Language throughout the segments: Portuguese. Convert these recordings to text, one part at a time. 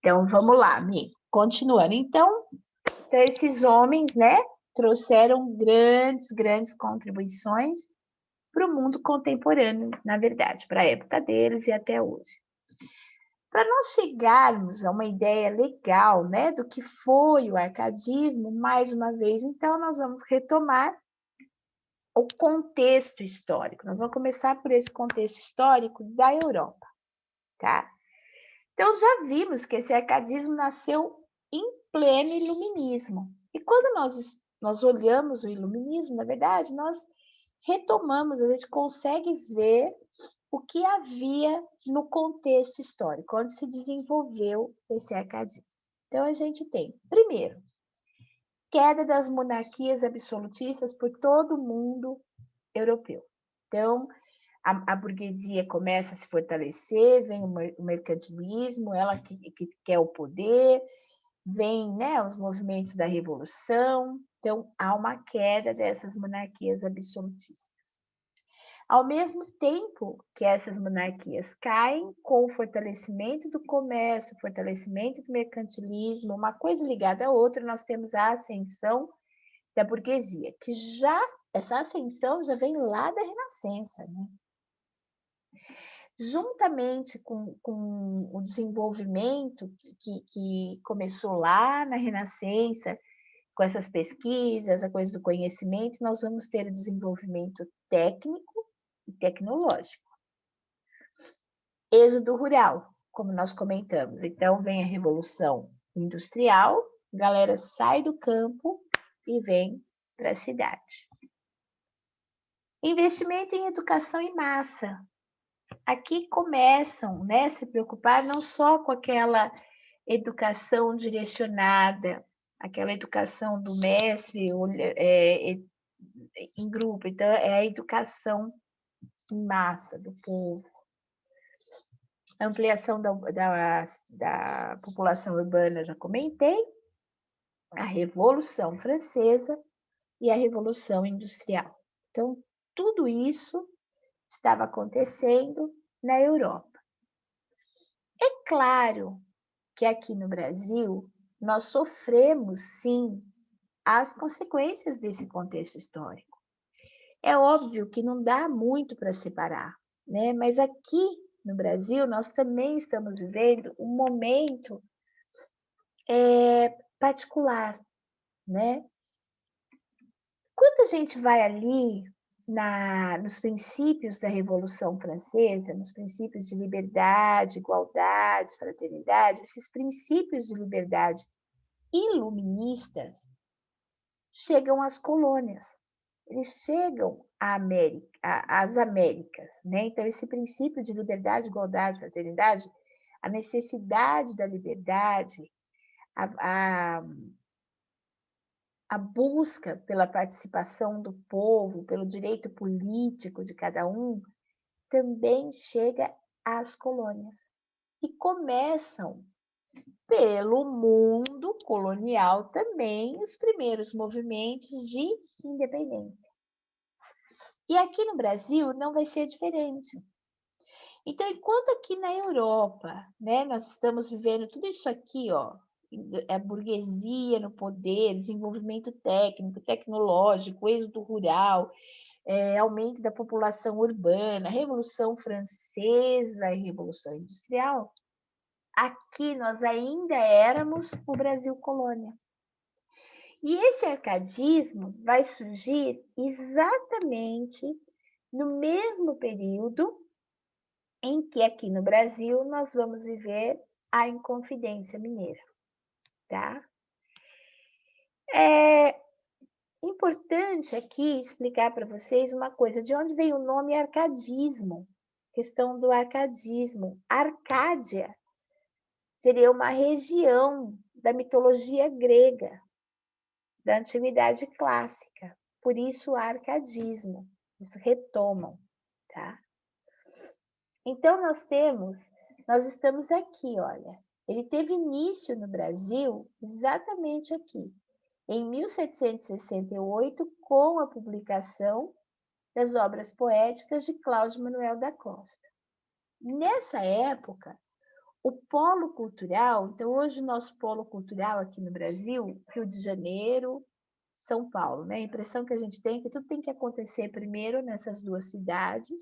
Então, vamos lá, amigo. Continuando. Então, esses homens, né, trouxeram grandes contribuições para o mundo contemporâneo, na verdade, para a época deles e até hoje. Para nós chegarmos a uma ideia legal, né, do que foi o arcadismo, mais uma vez, então, nós vamos retomar o contexto histórico. Nós vamos começar por esse contexto histórico da Europa, tá? Então, já vimos que esse arcadismo nasceu em pleno iluminismo. E quando nós olhamos o iluminismo, na verdade, nós retomamos, a gente consegue ver o que havia no contexto histórico, onde se desenvolveu esse arcadismo. Então, a gente tem, primeiro, queda das monarquias absolutistas por todo o mundo europeu. Então, a burguesia começa a se fortalecer, vem o mercantilismo, ela que quer o poder, vem, né, os movimentos da revolução, então há uma queda dessas monarquias absolutistas. Ao mesmo tempo que essas monarquias caem, com o fortalecimento do comércio, o fortalecimento do mercantilismo, uma coisa ligada à outra, nós temos a ascensão da burguesia, que essa ascensão já vem lá da Renascença, né? Juntamente com o desenvolvimento que começou lá na Renascença, com essas pesquisas, a coisa do conhecimento, nós vamos ter o desenvolvimento técnico e tecnológico. Êxodo rural, como nós comentamos. Então, vem a Revolução Industrial, a galera sai do campo e vem para a cidade. Investimento em educação em massa. Aqui começam, né, a se preocupar não só com aquela educação direcionada, aquela educação do mestre em grupo, então é a educação em massa do povo. Ampliação da população urbana, já comentei, a Revolução Francesa e a Revolução Industrial. Então, tudo isso estava acontecendo na Europa. É claro que aqui no Brasil nós sofremos, sim, as consequências desse contexto histórico. É óbvio que não dá muito para separar, né? Mas aqui no Brasil nós também estamos vivendo um momento particular, né? Quando a gente vai ali nos princípios da Revolução Francesa, nos princípios de liberdade, igualdade, fraternidade, esses princípios de liberdade iluministas chegam às colônias, eles chegam às Américas, né? Então, esse princípio de liberdade, igualdade, fraternidade, a necessidade da liberdade, a, a busca pela participação do povo, pelo direito político de cada um, também chega às colônias. E começam pelo mundo colonial também os primeiros movimentos de independência. E aqui no Brasil não vai ser diferente. Então, enquanto aqui na Europa, né, nós estamos vivendo tudo isso aqui, ó, a burguesia no poder, desenvolvimento técnico, tecnológico, êxodo rural, aumento da população urbana, Revolução Francesa e Revolução Industrial, aqui nós ainda éramos o Brasil colônia. E esse arcadismo vai surgir exatamente no mesmo período em que aqui no Brasil nós vamos viver a Inconfidência Mineira, tá? É importante aqui explicar para vocês uma coisa, de onde veio o nome arcadismo, questão do arcadismo. Arcádia seria uma região da mitologia grega, da antiguidade clássica, por isso arcadismo, eles retomam, tá? Então, nós estamos aqui, olha, ele teve início no Brasil exatamente aqui, em 1768, com a publicação das obras poéticas de Cláudio Manuel da Costa. Nessa época, O polo cultural, então hoje o nosso polo cultural aqui no Brasil, Rio de Janeiro, São Paulo, né? A impressão que a gente tem é que tudo tem que acontecer primeiro nessas duas cidades,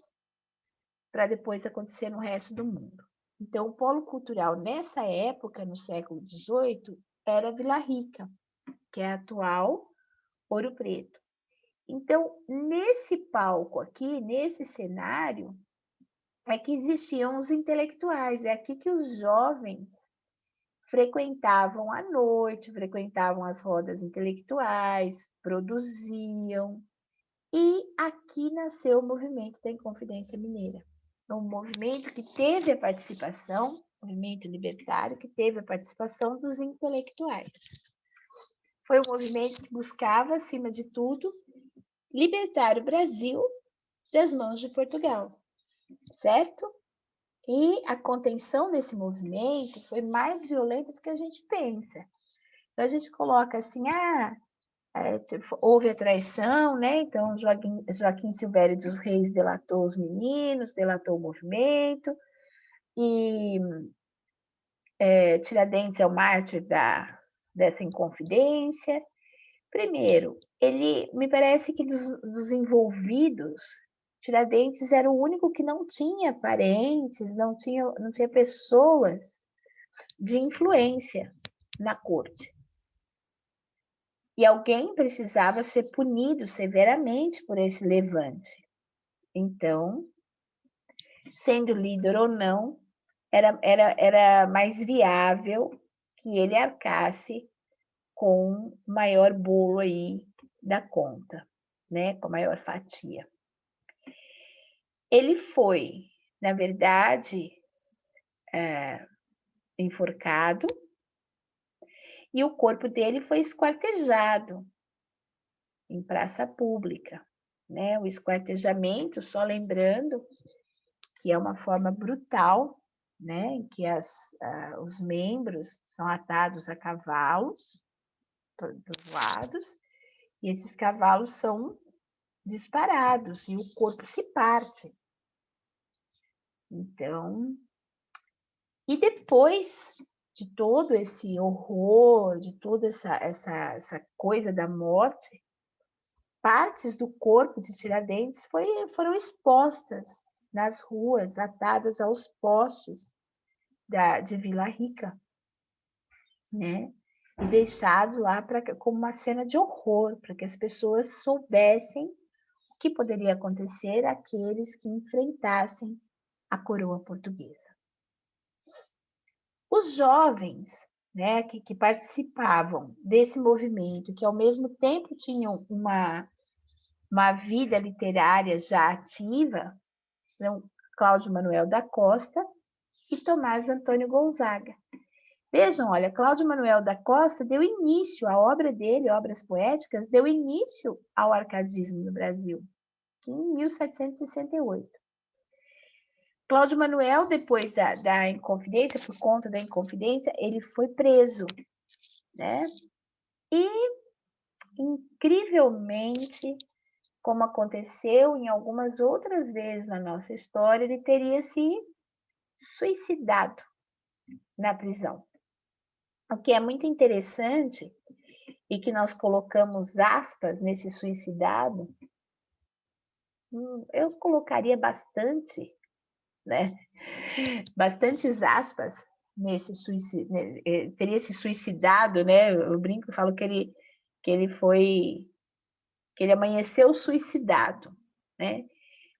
para depois acontecer no resto do mundo. Então, o polo cultural nessa época, no século XVIII, era Vila Rica, que é a atual Ouro Preto. Então, nesse palco aqui, nesse cenário, é que existiam os intelectuais, é aqui que os jovens frequentavam à noite, frequentavam as rodas intelectuais, produziam, e aqui nasceu o movimento da Inconfidência Mineira. Um movimento que teve a participação, movimento libertário, que teve a participação dos intelectuais. Foi um movimento que buscava, acima de tudo, libertar o Brasil das mãos de Portugal, certo? E a contenção desse movimento foi mais violenta do que a gente pensa. Então, a gente coloca assim, houve a traição, né? Então, Joaquim Silvério dos Reis delatou os meninos, delatou o movimento, e Tiradentes é o mártir dessa Inconfidência. Primeiro, ele me parece que dos envolvidos, Tiradentes era o único que não tinha parentes, não tinha pessoas de influência na corte. E alguém precisava ser punido severamente por esse levante. Então, sendo líder ou não, era mais viável que ele arcasse com o maior bolo aí da conta, né? Com a maior fatia. Ele foi, na verdade, enforcado, e o corpo dele foi esquartejado em praça pública, né? O esquartejamento, só lembrando que é uma forma brutal, né? Em que os membros são atados a cavalos dos lados, e esses cavalos são disparados e o corpo se parte. Então, e depois de todo esse horror, de toda essa coisa da morte, partes do corpo de Tiradentes foram expostas nas ruas, atadas aos postes de Vila Rica, né? E deixados lá como uma cena de horror, para que as pessoas soubessem o que poderia acontecer àqueles que enfrentassem a coroa portuguesa. Os jovens, né, que participavam desse movimento, que ao mesmo tempo tinham uma vida literária já ativa, então, Cláudio Manuel da Costa e Tomás Antônio Gonzaga. Vejam, olha, Cláudio Manuel da Costa deu início, a obra dele, Obras Poéticas, deu início ao arcadismo no Brasil, em 1768. Cláudio Manuel, depois da Inconfidência, por conta da Inconfidência, ele foi preso, né? E, incrivelmente, como aconteceu em algumas outras vezes na nossa história, ele teria se suicidado na prisão. O que é muito interessante e que nós colocamos aspas nesse suicidado, eu colocaria bastante, né? Bastantes aspas nesse suicídio, teria se suicidado, né? Eu brinco, falo que ele amanheceu suicidado, né?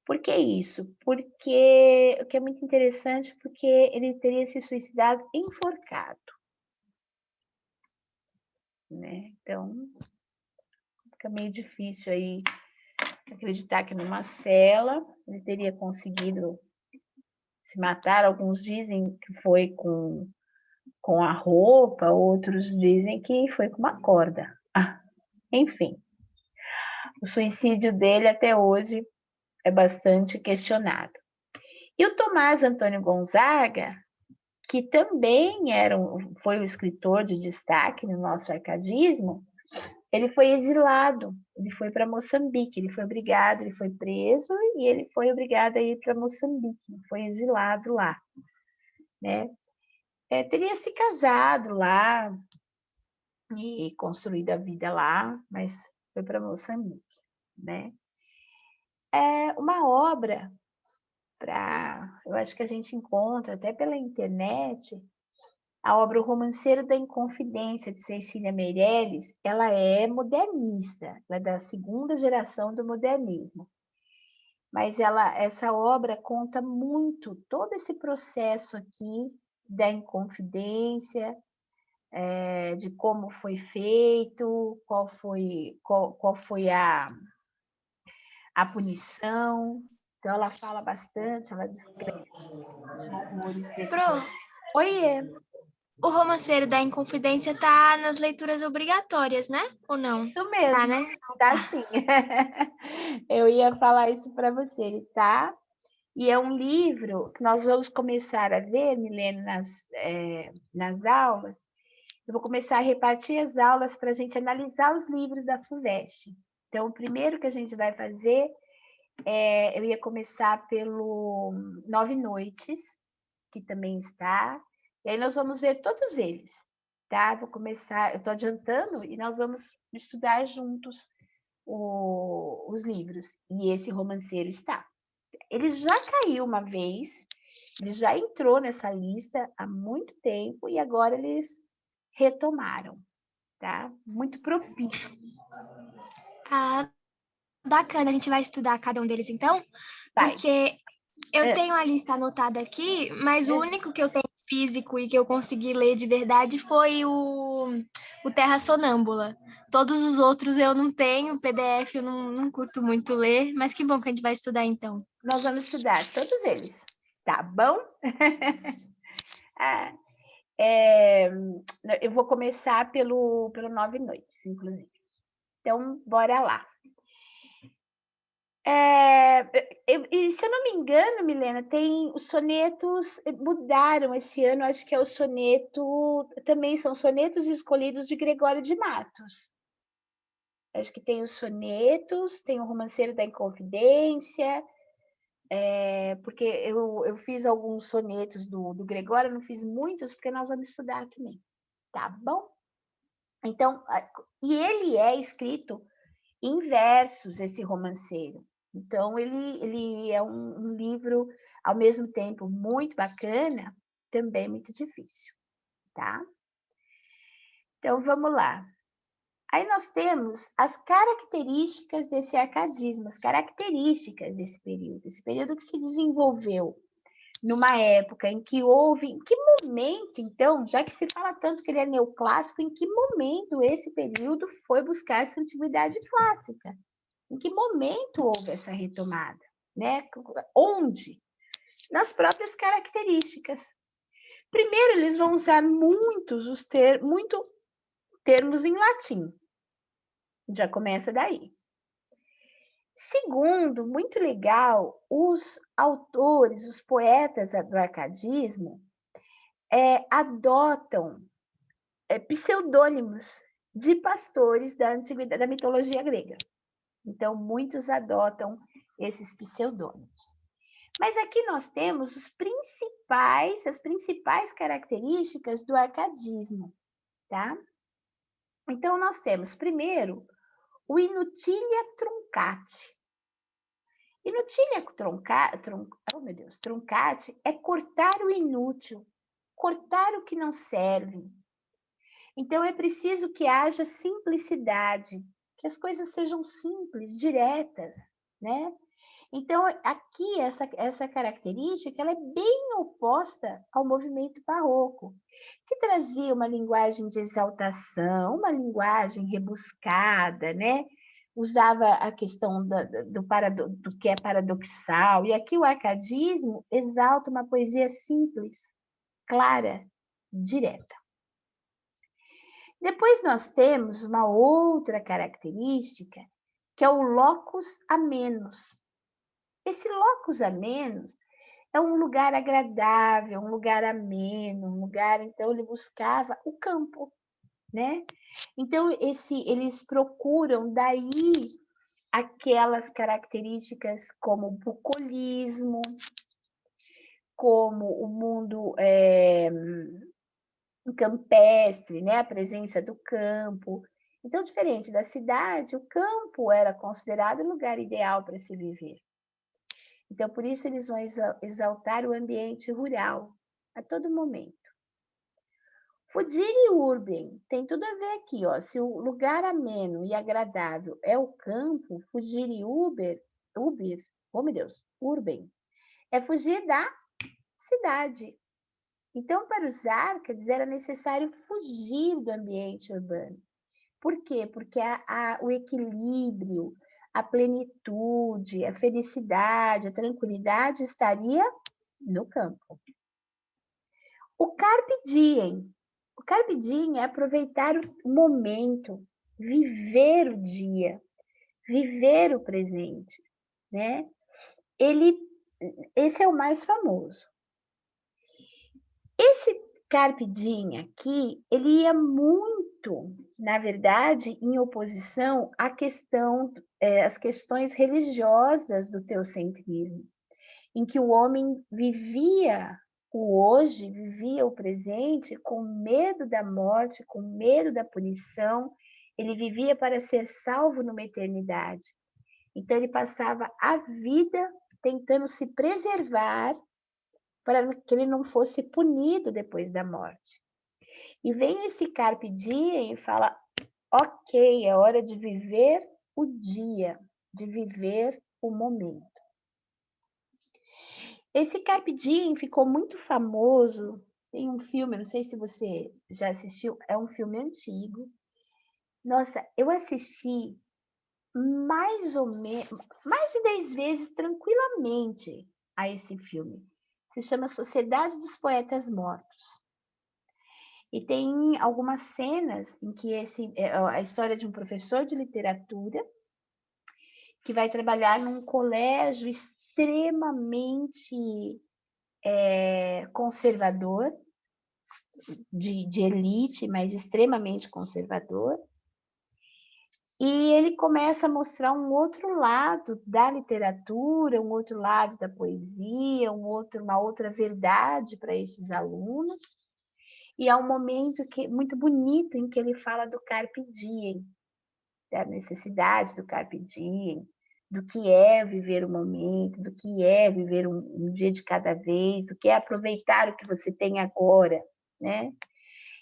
Por que isso? Porque o que é muito interessante, porque ele teria se suicidado enforcado, né? Então, fica meio difícil aí acreditar que numa cela ele teria conseguido se matar. Alguns dizem que foi com a roupa, outros dizem que foi com uma corda. Enfim, o suicídio dele até hoje é bastante questionado. E o Tomás Antônio Gonzaga, que também foi um escritor de destaque no nosso arcadismo, ele foi exilado, ele foi para Moçambique, ele foi obrigado, ele foi preso e ele foi obrigado a ir para Moçambique, foi exilado lá, né? teria se casado lá e construído a vida lá, mas foi para Moçambique, né. É uma obra eu acho que a gente encontra até pela internet, a obra O Romanceiro da Inconfidência, de Cecília Meirelles, ela é modernista, ela é da segunda geração do modernismo. Mas essa obra conta muito todo esse processo aqui da Inconfidência, de como foi feito, qual foi a punição. Então ela fala bastante, ela descreve os horrores desse Pro, processo. Oiê, o Romanceiro da Inconfidência tá nas leituras obrigatórias, né? Ou não? isso Tá, mesmo, né? tá sim. Eu ia falar isso para você, ele tá. E é um livro que nós vamos começar a ver, Milene, nas aulas. Eu vou começar a repartir as aulas para a gente analisar os livros da FUVEST. Então, o primeiro que a gente vai fazer, eu ia começar pelo Nove Noites, que também está, e aí nós vamos ver todos eles, tá? Vou começar, eu estou adiantando, e nós vamos estudar juntos os livros. E esse romanceiro está. Ele já caiu uma vez, ele já entrou nessa lista há muito tempo e agora eles retomaram, tá? Muito propício. Ah, bacana, a gente vai estudar cada um deles então, Vai. porque eu É, tenho a lista anotada aqui, mas o é. único que eu tenho físico e que eu consegui ler de verdade foi o Terra Sonâmbula. Todos os outros eu não tenho, PDF eu não curto muito ler, mas que bom que a gente vai estudar então. Nós vamos estudar todos eles, tá bom? Ah, é, eu vou começar pelo Nove Noites, inclusive. Então, bora lá. E se eu não me engano, Milena, tem os sonetos mudaram esse ano, acho que é o soneto, também são sonetos escolhidos de Gregório de Matos. Acho que tem os sonetos, tem o Romanceiro da Inconfidência, porque eu fiz alguns sonetos do Gregório, não fiz muitos, porque nós vamos estudar também, tá bom? Então, e ele é escrito em versos, esse romanceiro. Então, ele é um livro, ao mesmo tempo, muito bacana, também muito difícil, tá? Então, vamos lá. Aí nós temos as características desse arcadismo, as características desse período. Esse período que se desenvolveu numa época em que houve... Em que momento, então, já que se fala tanto que ele é neoclássico, em que momento esse período foi buscar essa antiguidade clássica? Em que momento houve essa retomada? Né? Onde? Nas próprias características. Primeiro, eles vão usar muito termos em latim. Já começa daí. Segundo, muito legal, os autores, os poetas do arcadismo adotam pseudônimos de pastores da antiguidade, da mitologia grega. Então, muitos adotam esses pseudônimos. Mas aqui nós temos as principais características do arcadismo, tá? Então, nós temos, primeiro, o inutilia truncate. Inutilia truncate é cortar o inútil, cortar o que não serve. Então, é preciso que haja simplicidade, que as coisas sejam simples, diretas, né? Então, aqui, essa característica, ela é bem oposta ao movimento barroco, que trazia uma linguagem de exaltação, uma linguagem rebuscada, né? Usava a questão do que é paradoxal, e aqui o arcadismo exalta uma poesia simples, clara, direta. Depois nós temos uma outra característica, que é o locus amenus. Esse locus amenus é um lugar agradável, um lugar ameno, um lugar, então ele buscava o campo, né? Então eles procuram daí aquelas características como o bucolismo, como o mundo campestre, né? A presença do campo. Então, diferente da cidade, o campo era considerado o lugar ideal para se viver. Então, por isso, eles vão exaltar o ambiente rural a todo momento. Fugire urbem, tem tudo a ver aqui, ó. Se o lugar ameno e agradável é o campo, fugire oh meu Deus, urbem, é fugir da cidade. Então, para os Árcades, era necessário fugir do ambiente urbano. Por quê? Porque o equilíbrio, a plenitude, a felicidade, a tranquilidade estaria no campo. O carpe diem. O carpe diem é aproveitar o momento, viver o dia, viver o presente, né? Esse é o mais famoso. Esse carpe diem aqui, ele ia muito, na verdade, em oposição às questões religiosas do teocentrismo, em que o homem vivia o hoje, vivia o presente com medo da morte, com medo da punição, ele vivia para ser salvo numa eternidade. Então ele passava a vida tentando se preservar para que ele não fosse punido depois da morte. E vem esse carpe diem e fala: ok, é hora de viver o dia, de viver o momento. Esse carpe diem ficou muito famoso. Tem um filme, não sei se você já assistiu, é um filme antigo. Nossa, eu assisti mais de 10 vezes tranquilamente a esse filme. Se chama Sociedade dos Poetas Mortos. E tem algumas cenas em que a história de um professor de literatura que vai trabalhar num colégio extremamente conservador, de elite, mas extremamente conservador. E ele começa a mostrar um outro lado da literatura, um outro lado da poesia, uma outra verdade para esses alunos. E há um momento muito bonito em que ele fala do carpe diem, da necessidade do carpe diem, do que é viver o momento, do que é viver um dia de cada vez, do que é aproveitar o que você tem agora, né?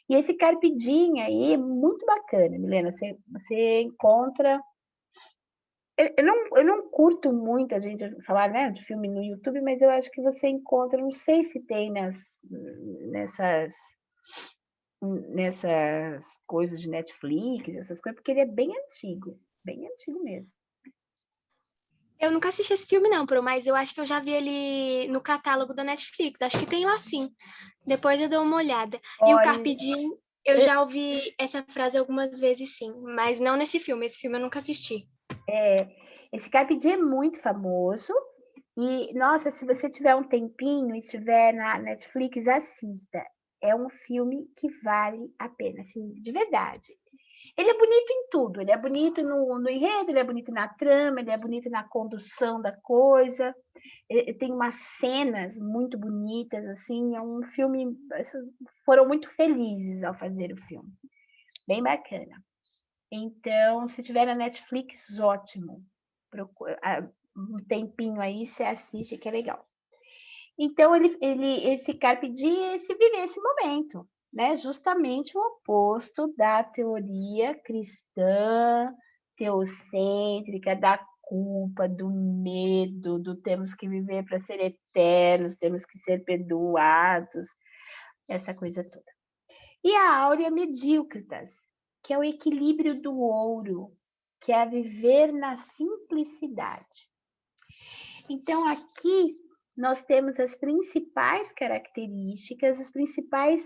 E esse carpe diem aí é muito bacana, Milena, você encontra... Eu não curto muito a gente falar, né, de filme no YouTube, mas eu acho que você encontra, não sei se tem nessas coisas de Netflix, essas coisas, porque ele é bem antigo mesmo. Eu nunca assisti esse filme, não, Pro, mas eu acho que eu já vi ele no catálogo da Netflix. Acho que tem lá sim. Depois eu dou uma olhada. E o Olha, Carpe Diem, eu já ouvi essa frase algumas vezes, sim. Mas não nesse filme. Esse filme eu nunca assisti. esse Carpe Diem é muito famoso. E, nossa, se você tiver um tempinho e estiver na Netflix, assista. É um filme que vale a pena, assim, de verdade. Ele é bonito em tudo. Ele é bonito no enredo, ele é bonito na trama, ele é bonito na condução da coisa. Tem umas cenas muito bonitas, assim. É um filme... Foram muito felizes ao fazer o filme. Bem bacana. Então, se tiver na Netflix, ótimo. Um tempinho aí, você assiste, que é legal. Então, esse Carpe Diem é viver esse momento, né? Justamente o oposto da teoria cristã, teocêntrica, da culpa, do medo, do temos que viver para ser eternos, temos que ser perdoados, essa coisa toda. E a áurea medíocritas, que é o equilíbrio do ouro, que é viver na simplicidade. Então, aqui nós temos as principais características, os principais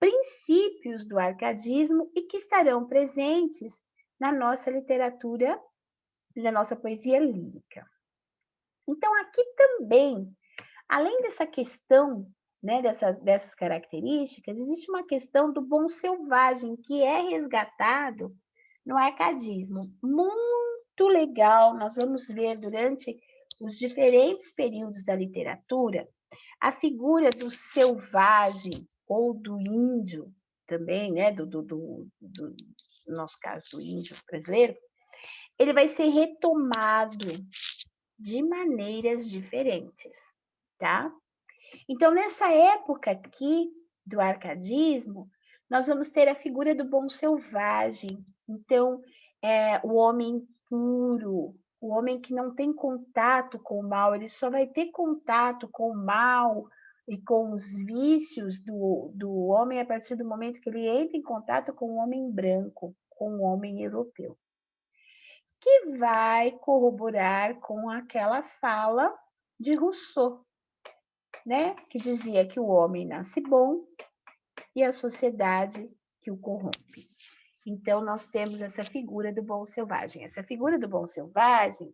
princípios do arcadismo e que estarão presentes na nossa literatura, na nossa poesia lírica. Então, aqui também, além dessa questão, né, dessas características, existe uma questão do bom selvagem que é resgatado no arcadismo. Muito legal, nós vamos ver durante os diferentes períodos da literatura a figura do selvagem ou do índio também, né, no nosso caso do índio brasileiro, ele vai ser retomado de maneiras diferentes, tá? Então, nessa época aqui do arcadismo, nós vamos ter a figura do bom selvagem. Então, o homem puro, o homem que não tem contato com o mal, ele só vai ter contato com o mal e com os vícios do homem a partir do momento que ele entra em contato com o homem branco, com o homem europeu, que vai corroborar com aquela fala de Rousseau, né? Que dizia que o homem nasce bom e a sociedade que o corrompe. Então, nós temos essa figura do bom selvagem. Essa figura do bom selvagem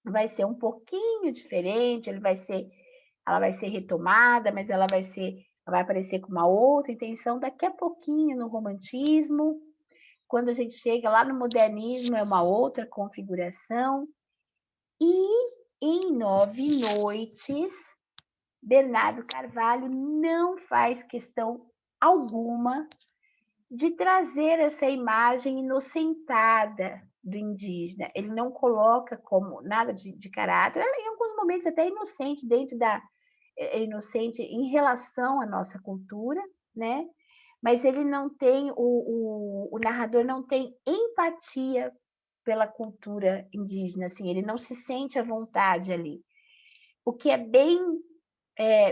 vai ser um pouquinho diferente, ela vai ser retomada, mas ela vai aparecer com uma outra intenção daqui a pouquinho no romantismo. Quando a gente chega lá no modernismo, é uma outra configuração. E em 9 Noites, Bernardo Carvalho não faz questão alguma de trazer essa imagem inocentada do indígena. Ele não coloca como nada de caráter, em alguns momentos até inocente, inocente em relação à nossa cultura, né? Mas ele não tem, o narrador não tem empatia pela cultura indígena, assim, ele não se sente à vontade ali. O que é bem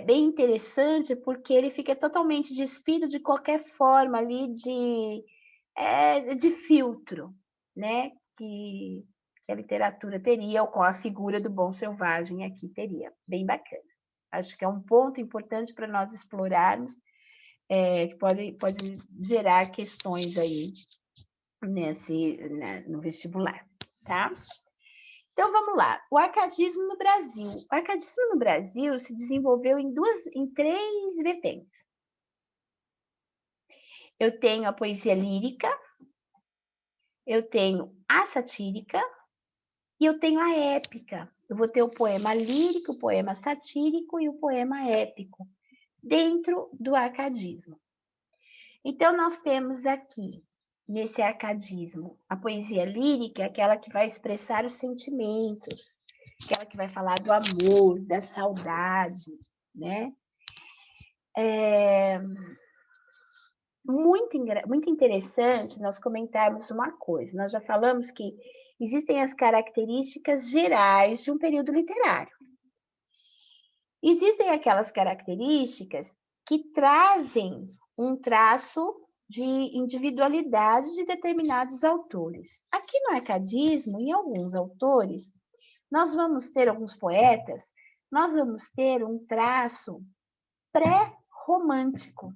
interessante, porque ele fica totalmente despido de qualquer forma ali de filtro, né? Que a literatura teria, ou com a figura do bom selvagem aqui teria. Bem bacana. Acho que é um ponto importante para nós explorarmos, que pode gerar questões aí no vestibular, tá? Então, vamos lá. O arcadismo no Brasil. O arcadismo no Brasil se desenvolveu em 3 vertentes. Eu tenho a poesia lírica, eu tenho a satírica e eu tenho a épica. Eu vou ter o poema lírico, o poema satírico e o poema épico dentro do arcadismo. Então, nós temos aqui, nesse arcadismo, a poesia lírica, aquela que vai expressar os sentimentos, aquela que vai falar do amor, da saudade, né? Muito interessante nós comentarmos uma coisa. Nós já falamos que existem as características gerais de um período literário. Existem aquelas características que trazem um traço de individualidade de determinados autores. Aqui no arcadismo, em alguns autores, nós vamos ter alguns poetas, nós vamos ter um traço pré-romântico. O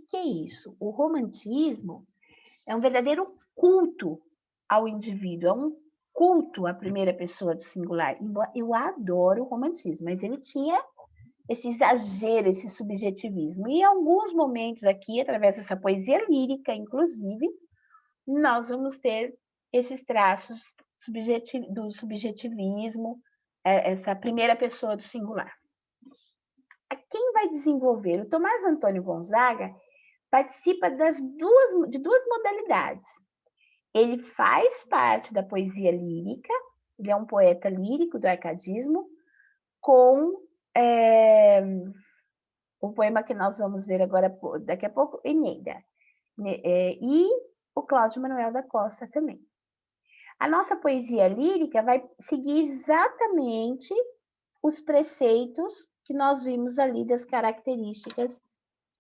que é isso? O romantismo é um verdadeiro culto ao indivíduo, é um culto à primeira pessoa do singular. Eu adoro o romantismo, mas ele tinha esse exagero, esse subjetivismo. E em alguns momentos aqui, através dessa poesia lírica, inclusive, nós vamos ter esses traços do subjetivismo, essa primeira pessoa do singular. Quem vai desenvolver? O Tomás Antônio Gonzaga participa de duas modalidades. Ele faz parte da poesia lírica, ele é um poeta lírico do arcadismo, com o poema que nós vamos ver agora, daqui a pouco, Eneida. E o Cláudio Manuel da Costa também. A nossa poesia lírica vai seguir exatamente os preceitos que nós vimos ali das características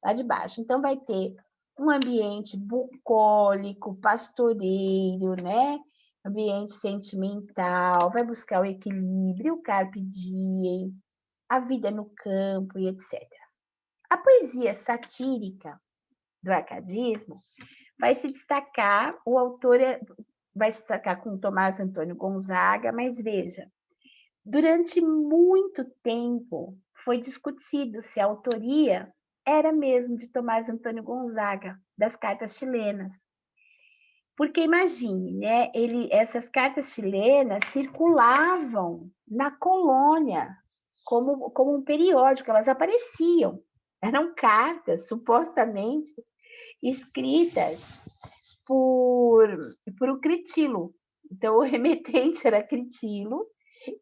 lá de baixo. Então, vai ter um ambiente bucólico, pastoreiro, né? Ambiente sentimental, vai buscar o equilíbrio, o carpe diem, a vida no campo e etc. A poesia satírica do arcadismo vai se destacar, o autor vai se destacar com Tomás Antônio Gonzaga, mas veja, durante muito tempo foi discutido se a autoria era mesmo de Tomás Antônio Gonzaga, das cartas chilenas. Porque imagine, né, essas cartas chilenas circulavam na colônia como um periódico, elas apareciam Eram cartas, supostamente, escritas por o Critilo. Então, o remetente era Critilo,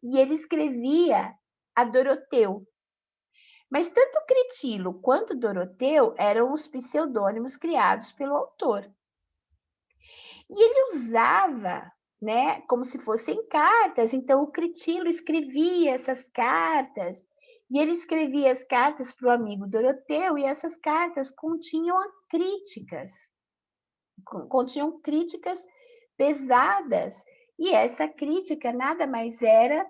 e ele escrevia a Doroteu. Mas tanto Critilo quanto Doroteu eram os pseudônimos criados pelo autor. E ele usava, né, como se fossem cartas. Então, o Critilo escrevia essas cartas, e ele escrevia as cartas para o amigo Doroteu, e essas cartas continham críticas pesadas. E essa crítica nada mais era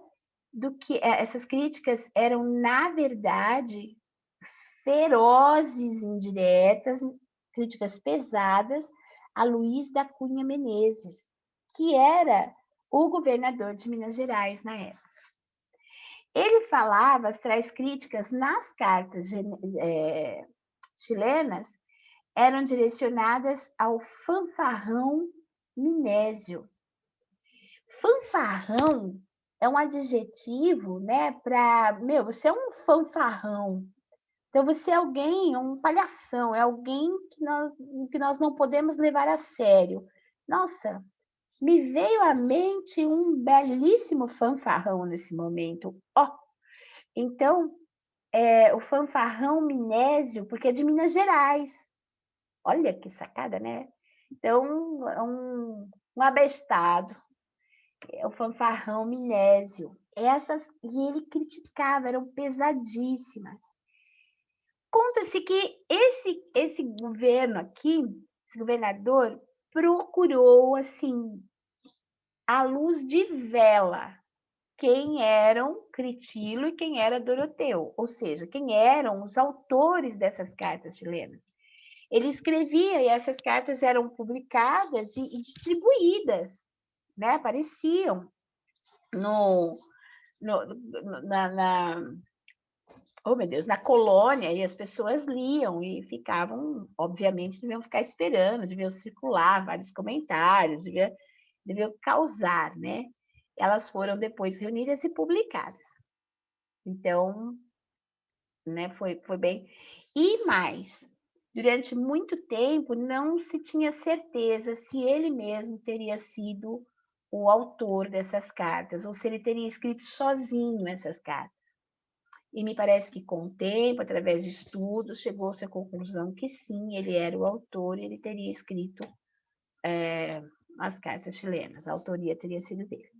do que essas críticas eram, na verdade, ferozes, indiretas, críticas pesadas a Luiz da Cunha Menezes, que era o governador de Minas Gerais na época. Ele falava, as tais críticas nas cartas chilenas eram direcionadas ao fanfarrão Minésio. Fanfarrão é um adjetivo, né, para, você é um fanfarrão. Então, você é alguém, um palhação, é alguém que nós não podemos levar a sério. Nossa, me veio à mente um belíssimo fanfarrão nesse momento. Então, o fanfarrão Minésio, porque é de Minas Gerais. Olha que sacada, né? Então, é um abestado, é o fanfarrão Minésio. E ele criticava, eram pesadíssimas. Conta-se que esse governo aqui, esse governador, procurou, assim, à luz de vela, quem eram Critilo e quem era Doroteu, ou seja, quem eram os autores dessas cartas chilenas. Ele escrevia e essas cartas eram publicadas e distribuídas, né? Apareciam no, oh, meu Deus, na colônia, e as pessoas liam e ficavam, obviamente, deviam ficar esperando, deviam circular vários comentários, deviam causar, né? Elas foram depois reunidas e publicadas. Então, né, foi bem. E mais, durante muito tempo não se tinha certeza se ele mesmo teria sido o autor dessas cartas, ou se ele teria escrito sozinho essas cartas. E me parece que, com o tempo, através de estudos, chegou-se à conclusão que sim, ele era o autor e ele teria escrito as cartas chilenas, a autoria teria sido dele.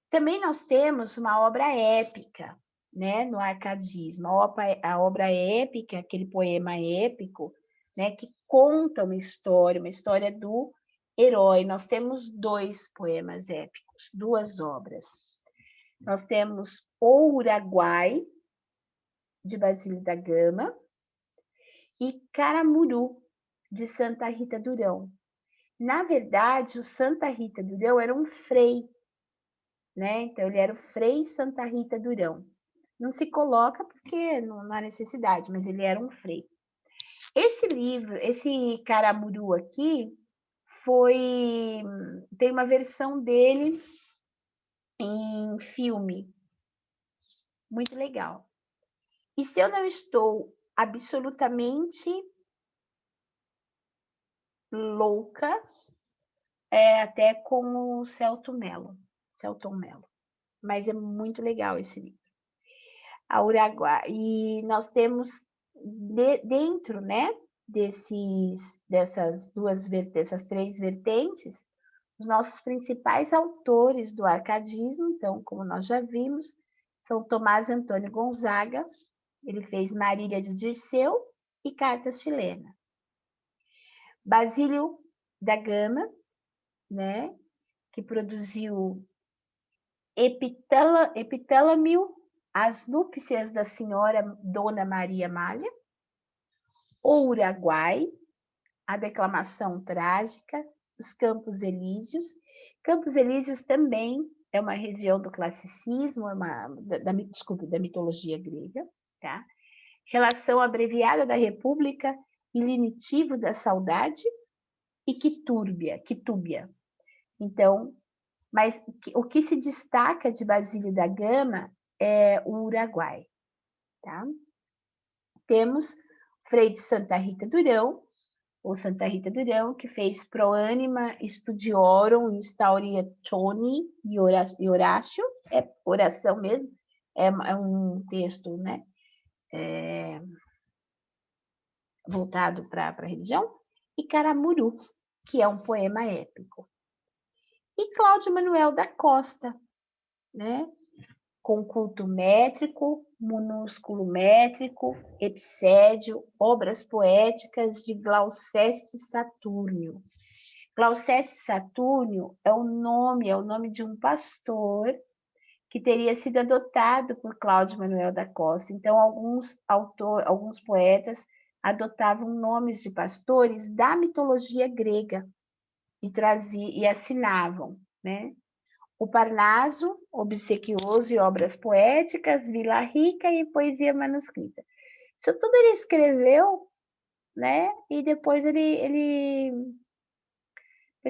Também nós temos uma obra épica, né, no arcadismo, a obra épica, aquele poema épico, né, que conta uma história do herói. Nós temos 2 poemas épicos, 2 obras. Nós temos O Uraguai, de Basílio da Gama, e Caramuru, de Santa Rita Durão. Na verdade, o Santa Rita Durão era um frei, né? Então, ele era o Frei Santa Rita Durão. Não se coloca porque não há necessidade, mas ele era um frei. Esse livro, esse Caramuru aqui, tem uma versão dele em filme, muito legal. E se eu não estou absolutamente louca, até com o Celton Mello. Mas é muito legal esse livro. A Uraguai. E nós temos dentro, né, dessas 3 vertentes, os nossos principais autores do arcadismo. Então, como nós já vimos, são Tomás Antônio Gonzaga, ele fez Marília de Dirceu e Cartas Chilenas. Basílio da Gama, né, que produziu Epitâlamio, As Núpcias da Senhora Dona Maria Malha, O Uraguai, A Declamação Trágica, Os Campos Elíseos. Campos Elíseos também é uma região do classicismo, da mitologia grega, tá? Relação Abreviada da República e Linitivo da Saudade e Quitúbia. Então, mas o que se destaca de Basílio da Gama é o Uraguai, tá? Temos Frei de Santa Rita Durão, ou Santa Rita Durão, que fez Pro Anima Studiorum Instauratione e Horácio, é oração mesmo, é um texto, né, voltado para a religião, e Caramuru, que é um poema épico. E Cláudio Manuel da Costa, né, com culto métrico, minúsculo métrico, epicédio, obras poéticas de Glauceste Satúrnio. Glauceste Satúrnio é o nome de um pastor que teria sido adotado por Cláudio Manuel da Costa. Então, alguns poetas adotavam nomes de pastores da mitologia grega e assinavam, né? O Parnaso, obsequioso e obras poéticas, Vila Rica e poesia manuscrita. Isso tudo ele escreveu, né? E depois depois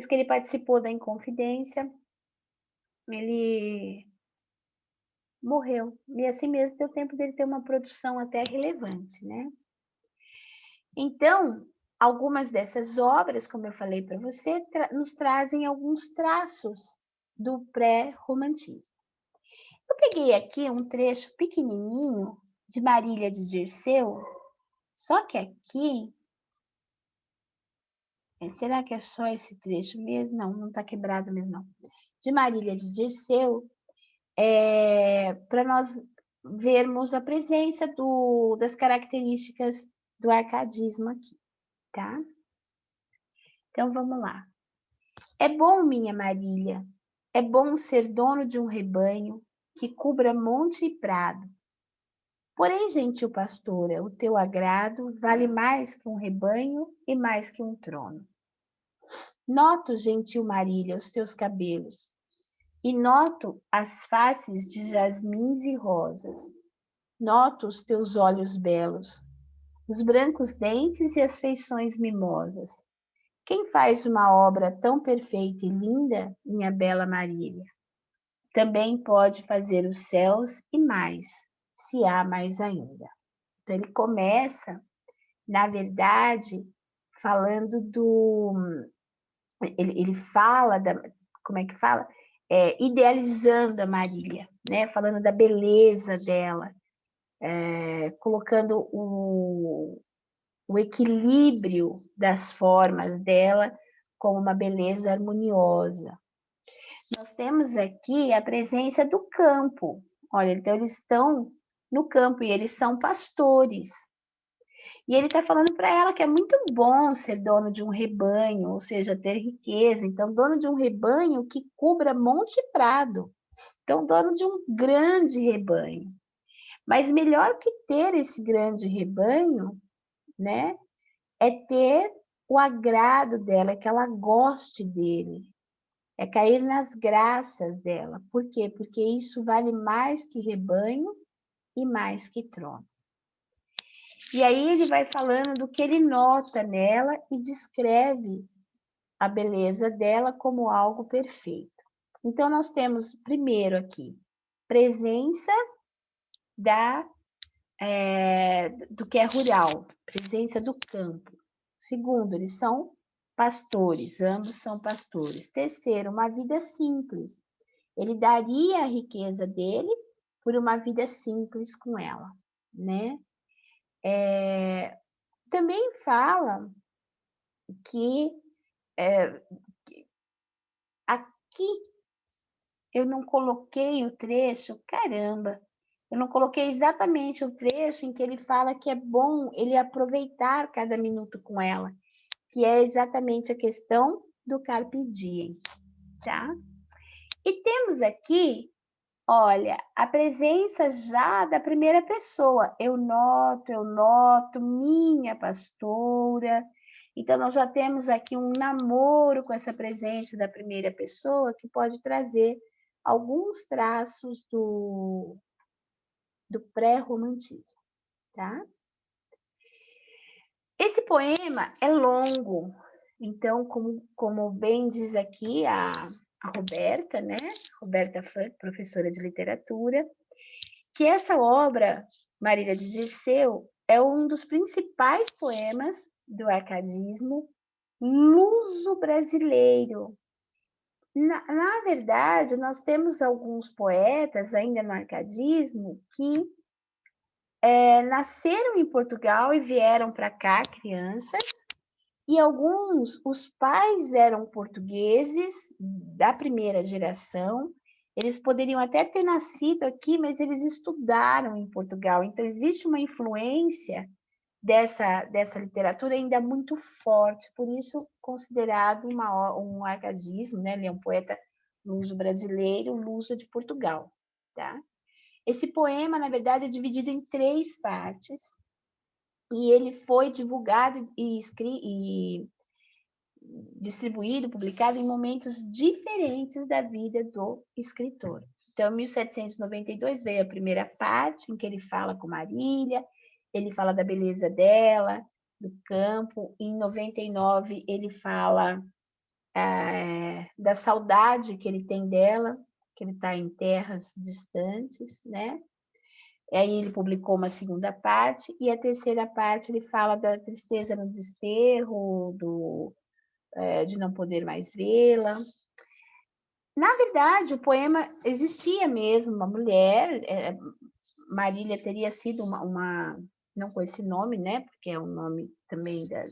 que ele participou da Inconfidência, ele morreu. E assim mesmo deu tempo dele ter uma produção até relevante, né? Então, algumas dessas obras, como eu falei para você, nos trazem alguns traços do pré-romantismo. Eu peguei aqui um trecho pequenininho de Marília de Dirceu, só que aqui, será que é só esse trecho mesmo? Não, não está quebrado mesmo, não. De Marília de Dirceu, para nós vermos a presença das características do arcadismo aqui, tá? Então, vamos lá. É bom, minha Marília, é bom ser dono de um rebanho que cubra monte e prado. Porém, gentil pastora, o teu agrado vale mais que um rebanho e mais que um trono. Noto, gentil Marília, os teus cabelos, e noto as faces de jasmins e rosas. Noto os teus olhos belos, os brancos dentes e as feições mimosas. Quem faz uma obra tão perfeita e linda, minha bela Marília, também pode fazer os céus e mais, se há mais ainda. Então, ele começa, na verdade, falando Ele fala como é que fala? Idealizando a Marília, né? Falando da beleza dela, colocando o equilíbrio das formas dela como uma beleza harmoniosa. Nós temos aqui a presença do campo. Olha, então eles estão no campo e eles são pastores. E ele está falando para ela que é muito bom ser dono de um rebanho, ou seja, ter riqueza. Então, dono de um rebanho que cubra monte e prado. Então, dono de um grande rebanho. Mas melhor que ter esse grande rebanho, né, é ter o agrado dela, que ela goste dele. É cair nas graças dela. Por quê? Porque isso vale mais que rebanho e mais que trono. E aí ele vai falando do que ele nota nela e descreve a beleza dela como algo perfeito. Então, nós temos primeiro aqui, presença do que é rural, presença do campo. Segundo, eles são pastores, ambos são pastores. Terceiro, uma vida simples. Ele daria a riqueza dele por uma vida simples com ela, né? Também fala que aqui eu não coloquei o trecho, caramba, eu não coloquei exatamente o trecho em que ele fala que é bom ele aproveitar cada minuto com ela, que é exatamente a questão do carpe diem, tá? E temos aqui, olha, a presença já da primeira pessoa. Eu noto, minha pastora. Então, nós já temos aqui um namoro com essa presença da primeira pessoa que pode trazer alguns traços do pré-romantismo, tá? Esse poema é longo, então, como bem diz aqui a Roberta, né? Roberta Frank, professora de literatura, que essa obra, Marília de Dirceu, é um dos principais poemas do arcadismo luso-brasileiro. Na verdade, nós temos alguns poetas ainda no arcadismo que nasceram em Portugal e vieram para cá, crianças, e alguns, os pais eram portugueses da primeira geração, eles poderiam até ter nascido aqui, mas eles estudaram em Portugal, então existe uma influência dessa literatura ainda muito forte, por isso considerado um arcadismo, né? Ele é um poeta luso-brasileiro, luso de Portugal, tá? Esse poema, na verdade, é dividido em 3 partes, e ele foi divulgado e distribuído, publicado em momentos diferentes da vida do escritor. Então, em 1792 veio a primeira parte, em que ele fala com Marília, ele fala da beleza dela, do campo. Em 99, ele fala da saudade que ele tem dela, que ele está em terras distantes, né? E aí ele publicou uma segunda parte, e a terceira parte ele fala da tristeza no desterro, de não poder mais vê-la. Na verdade, o poema existia mesmo, uma mulher, Marília teria sido uma não com esse nome, né, porque é um nome também da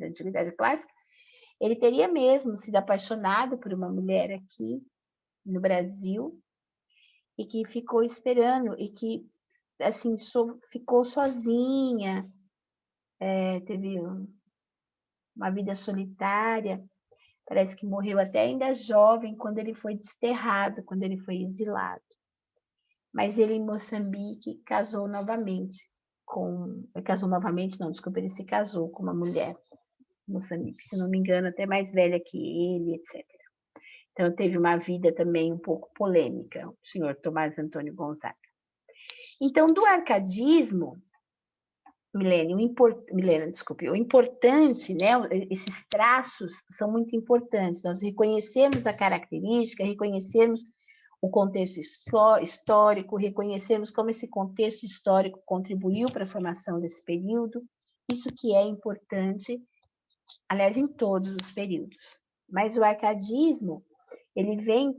Antiguidade Clássica, ele teria mesmo sido apaixonado por uma mulher aqui no Brasil, e que ficou esperando, e que assim, ficou sozinha, teve uma vida solitária, parece que morreu até ainda jovem, quando ele foi desterrado, quando ele foi exilado. Mas ele, em Moçambique, casou novamente não, desculpa, ele se casou com uma mulher em Moçambique, se não me engano, até mais velha que ele, etc. Então, teve uma vida também um pouco polêmica, o senhor Tomás Antônio Gonzaga. Então, do arcadismo, Milena, desculpe, o importante, né, esses traços são muito importantes, nós reconhecermos a característica, reconhecermos o contexto histórico, reconhecermos como esse contexto histórico contribuiu para a formação desse período, isso que é importante, aliás, em todos os períodos. Mas o arcadismo, ele vem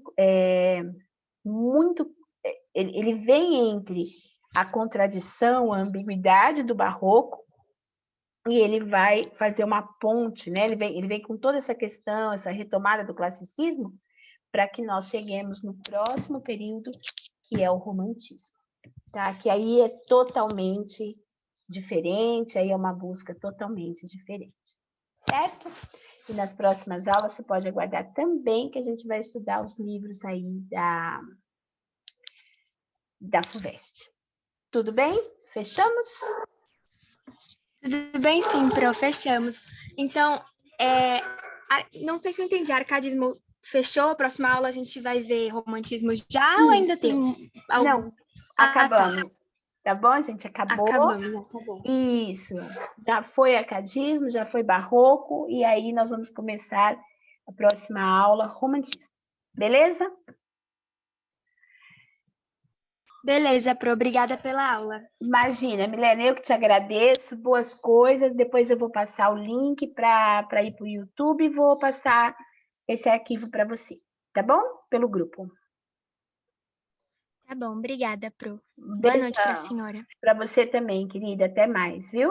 ele vem entre a contradição, a ambiguidade do barroco, e ele vai fazer uma ponte, né? Ele vem com toda essa questão, essa retomada do classicismo, para que nós cheguemos no próximo período, que é o romantismo, tá? Que aí é totalmente diferente, aí é uma busca totalmente diferente, certo? E nas próximas aulas você pode aguardar também que a gente vai estudar os livros aí da FUVEST. Tudo bem? Fechamos? Tudo bem, sim, Pro, fechamos. Então, não sei se eu entendi, arcadismo fechou, a próxima aula a gente vai ver romantismo já, ou ainda tem algum? Não, acabamos. Tá bom, gente? Acabou. Acabamos, tá bom. Isso. Já foi arcadismo, já foi barroco, e aí nós vamos começar a próxima aula, romantismo. Beleza? Beleza, Pro, obrigada pela aula. Imagina, Milena, eu que te agradeço, boas coisas. Depois eu vou passar o link para ir para o YouTube e vou passar esse arquivo para você, tá bom? Pelo grupo. Tá bom, obrigada, Pro. Boa Beijão. noite para a senhora. Para você também, querida. Até mais, viu?